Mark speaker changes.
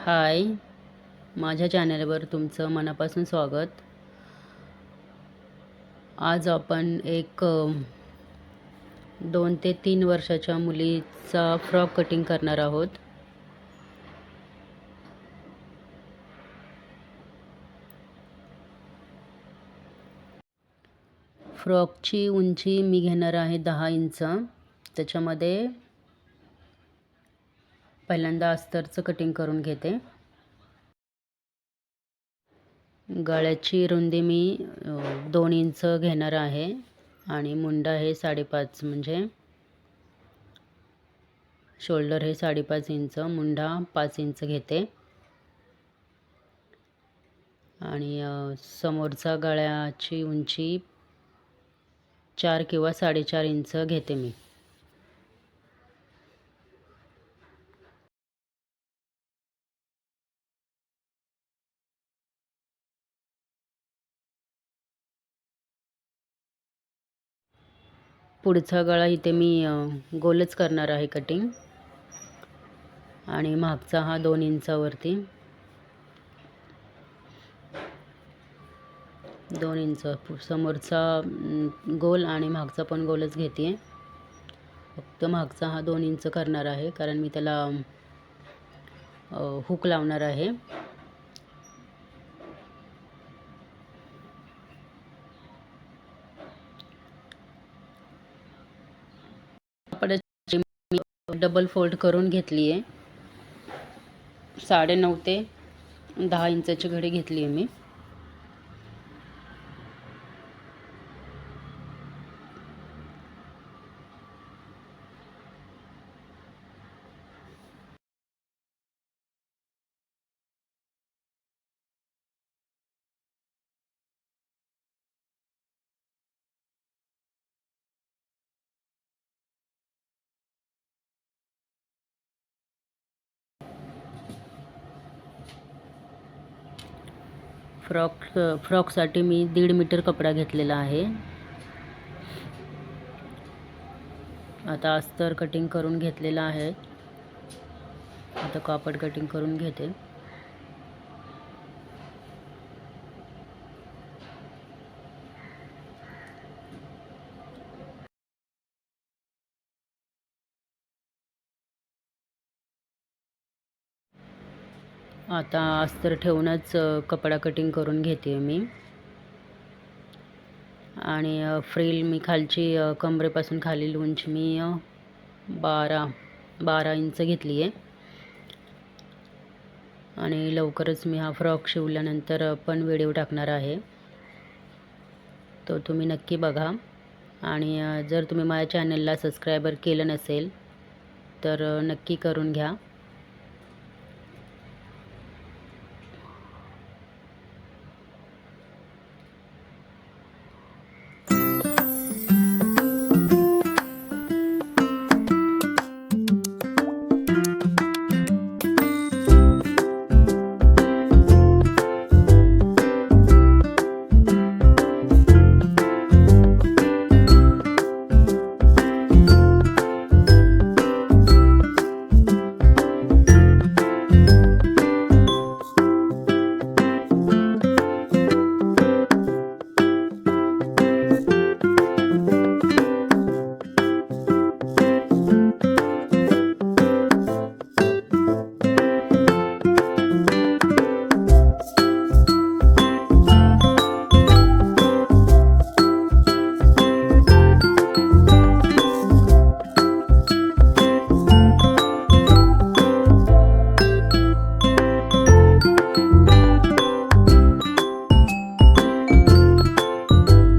Speaker 1: हाय, माझ्या चॅनलवर तुमचं मनापासून स्वागत. आज आपण एक 2 ते 3 वर्षाच्या मुलीचा फ्रॉक कटिंग करणार आहोत. फ्रॉकची उंची मी घेणार आहे 10 इंच. त्याच्यामध्ये पहिल्यांदा अस्तरचं कटिंग करून घेते. गळ्याची रुंदी मी 2 इंच घेणार आहे आणि मुंडा हे 5.5 म्हणजे शोल्डर हे 5.5 इंच, मुंडा 5 इंच घेते आणि समोरचा गळ्याची उंची 4 किंवा 4.5 इंच घेते मी. पुढचा गळा इथे मी गोलच करणार आहे कटिंग आणि मागचा हा 2 इंचावरती 2 इंच समोरचा गोल आणि मागचा पण गोलच घेते. फक्त मागचा हा 2 इंच करणार आहे कारण मी त्याला हुक लावणार आहे. कापडाची मी डबल फोल्ड करून घेतली आहे. 9.5 ते 10 इंचाची घडी घेतली आहे मी. फ्रॉकसाठी मी 1.5 मीटर कपडा घेतलेला आहे. आता अस्तर कटिंग करून घेतलेला आहे. आता कापड कटिंग करून घेते. आता अस्तर ठेवूनच कपडा कटिंग करून घेते मी आणि फ्रिल मी खालची कमरेपासून खालील उंची मी 12 इंच घेतली आहे आणि लवकरच मी हा फ्रॉक शिवल्यानंतर पण व्हिडिओ टाकणार आहे, तो तुम्ही नक्की बघा. आणि जर तुम्ही माझ्या चॅनलला सबस्क्राईबर केलं नसेल तर नक्की करून घ्या.